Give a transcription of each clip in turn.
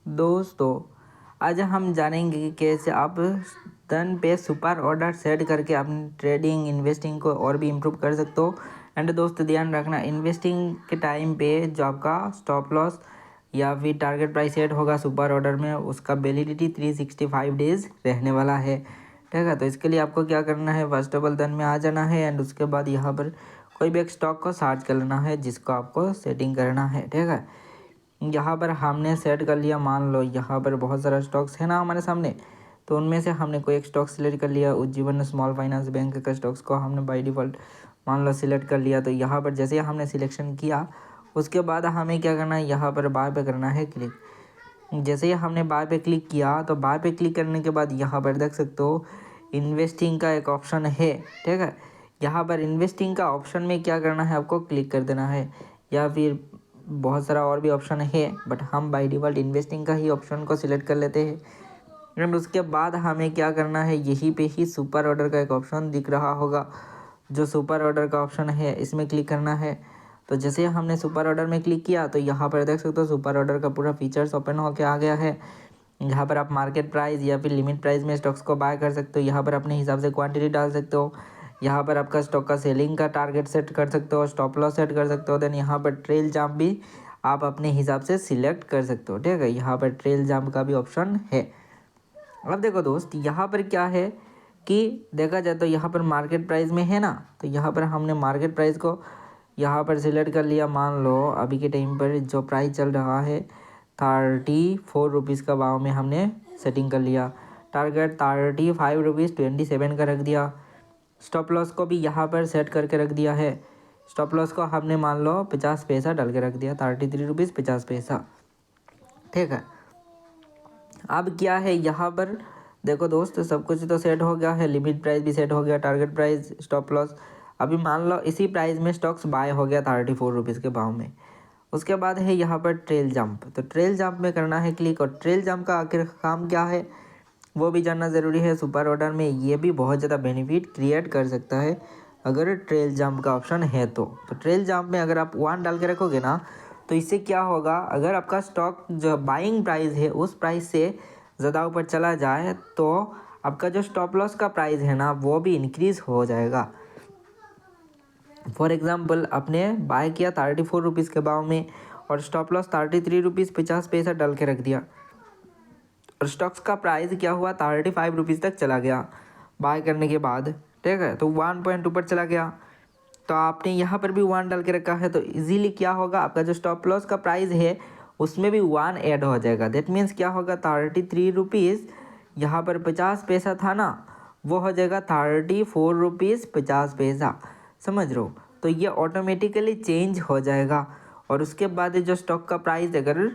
दोस्तों आज हम जानेंगे कि कैसे आप धन पे सुपर ऑर्डर सेट करके अपनी ट्रेडिंग इन्वेस्टिंग को और भी इम्प्रूव कर सकते हो। एंड दोस्तों ध्यान रखना, इन्वेस्टिंग के टाइम पे जो आपका स्टॉप लॉस या फिर टारगेट प्राइस सेट होगा सुपर ऑर्डर में, उसका वैलिडिटी 365 डेज रहने वाला है। ठीक है, तो इसके लिए आपको क्या करना है, फर्स्ट ऑफ ऑल धन में आ जाना है एंड उसके बाद यहाँ पर कोई भी एक स्टॉक को सर्च कर लेना है जिसको आपको सेटिंग करना है। ठीक है, यहाँ पर हमने सेट कर लिया, मान लो यहाँ पर बहुत सारा स्टॉक्स है ना हमारे सामने, तो उनमें से हमने कोई एक स्टॉक सिलेक्ट कर लिया। उज्जीवन स्मॉल फाइनेंस बैंक का स्टॉक्स को हमने बाय डिफ़ॉल्ट मान लो सिलेक्ट कर लिया। तो यहाँ पर जैसे ही हमने सिलेक्शन किया उसके बाद हमें क्या करना है, यहाँ पर बाय पे करना है क्लिक। जैसे ही हमने बाय पे क्लिक किया तो बाय पे क्लिक करने के बाद यहाँ पर देख सकते हो इन्वेस्टिंग का एक ऑप्शन है। ठीक है, यहाँ पर इन्वेस्टिंग का ऑप्शन में क्या करना है, आपको क्लिक कर देना है, या फिर बहुत सारा और भी ऑप्शन है बट हम बाय डिफ़ॉल्ट इन्वेस्टिंग का ही ऑप्शन को सिलेक्ट कर लेते हैं। एंड उसके बाद हमें क्या करना है, यहीं पे ही सुपर ऑर्डर का एक ऑप्शन दिख रहा होगा, जो सुपर ऑर्डर का ऑप्शन है इसमें क्लिक करना है। तो जैसे हमने सुपर ऑर्डर में क्लिक किया तो यहाँ पर देख सकते हो सुपर ऑर्डर का पूरा फीचर्स ओपन होके आ गया है। यहाँ पर आप मार्केट प्राइस या फिर लिमिट प्राइस में स्टॉक्स को बाय कर सकते हो, यहाँ पर अपने हिसाब से क्वांटिटी डाल सकते हो, यहाँ पर आपका स्टॉक का सेलिंग का टारगेट सेट कर सकते हो, स्टॉप लॉस सेट कर सकते हो। देन यहाँ पर ट्रेल जंप भी आप अपने हिसाब से सिलेक्ट कर सकते हो। ठीक है, यहाँ पर ट्रेल जंप का भी ऑप्शन है। अब देखो दोस्त, यहाँ पर क्या है कि देखा जाए तो यहाँ पर मार्केट प्राइस में है ना, तो यहाँ पर हमने मार्केट प्राइस को यहाँ पर सिलेक्ट कर लिया। मान लो अभी के टाइम पर जो प्राइस चल रहा है 34 रुपीज़ का भाव में हमने सेटिंग कर लिया। टारगेट 35 रुपीज़ 27 का रख दिया। स्टॉप लॉस को भी यहाँ पर सेट करके रख दिया है। स्टॉप लॉस को हमने मान लो 50 पैसा डाल के रख दिया, 33 रुपीज़ 50 पैसा। ठीक है, अब क्या है यहाँ पर देखो दोस्त, सब कुछ तो सेट हो गया है, लिमिट प्राइस भी सेट हो गया, टारगेट प्राइस, स्टॉप लॉस। अभी मान लो इसी प्राइस में स्टॉक्स बाय हो गया 34 रुपीज़ के भाव में। उसके बाद है यहाँ पर ट्रेल जंप, तो ट्रेल जंप में करना है क्लिक। और ट्रेल जंप का आखिर काम क्या है वो भी जानना ज़रूरी है। सुपर ऑर्डर में ये भी बहुत ज़्यादा बेनिफिट क्रिएट कर सकता है अगर ट्रेल जंप का ऑप्शन है तो ट्रेल जंप में अगर आप 1 डाल के रखोगे ना, तो इससे क्या होगा, अगर आपका स्टॉक जो बाइंग प्राइस है उस प्राइस से ज़्यादा ऊपर चला जाए तो आपका जो स्टॉप लॉस का प्राइस है ना वो भी इंक्रीज़ हो जाएगा। फॉर एग्ज़ाम्पल आपने बाय किया 34 रुपीज़ के भाव में और स्टॉप लॉस 33 रुपीज़ 50 पैसा डाल के रख दिया, और स्टॉक्स का प्राइस क्या हुआ 35 रुपीज़ तक चला गया बाय करने के बाद। ठीक है, तो 1 पॉइंट ऊपर चला गया, तो आपने यहाँ पर भी 1 डाल के रखा है, तो इजीली क्या होगा, आपका जो स्टॉप लॉस का प्राइस है उसमें भी 1 ऐड हो जाएगा। दैट मीन्स क्या होगा, 33 रुपीज़ यहाँ पर 50 पैसा था ना, वो हो जाएगा 34 रुपीज़ 50 पैसा। समझ रहे हो, तो ये ऑटोमेटिकली चेंज हो जाएगा। और उसके बाद जो स्टॉक का प्राइस अगर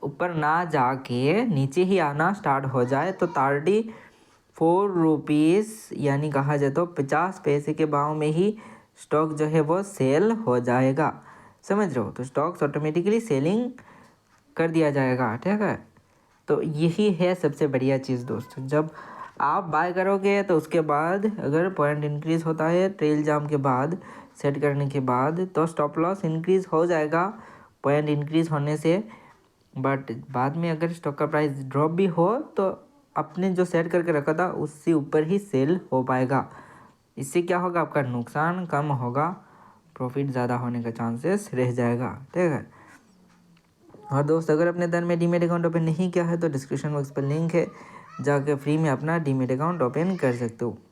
ऊपर ना जाके नीचे ही आना स्टार्ट हो जाए तो 34 रुपीज़ यानी कहा जाए तो 50 पैसे के भाव में ही स्टॉक जो है वो सेल हो जाएगा। समझ रहे हो, तो स्टॉक्स ऑटोमेटिकली सेलिंग कर दिया जाएगा। ठीक है, तो यही है सबसे बढ़िया चीज़ दोस्त। जब आप बाय करोगे तो उसके बाद अगर पॉइंट इंक्रीज़ होता है ट्रेल जाम के बाद सेट करने के बाद, तो स्टॉप लॉस इंक्रीज़ हो जाएगा पॉइंट इंक्रीज़ होने से। बट बाद में अगर स्टॉक का प्राइस ड्रॉप भी हो तो अपने जो सेट करके रखा था उससे ऊपर ही सेल हो पाएगा। इससे क्या होगा, आपका नुकसान कम होगा, प्रॉफिट ज़्यादा होने का चांसेस रह जाएगा। ठीक है, और दोस्त अगर अपने धन में डीमेट अकाउंट ओपन नहीं किया है तो डिस्क्रिप्शन बॉक्स पर लिंक है, जाकर फ्री में अपना डीमेट अकाउंट ओपन कर सकते हो।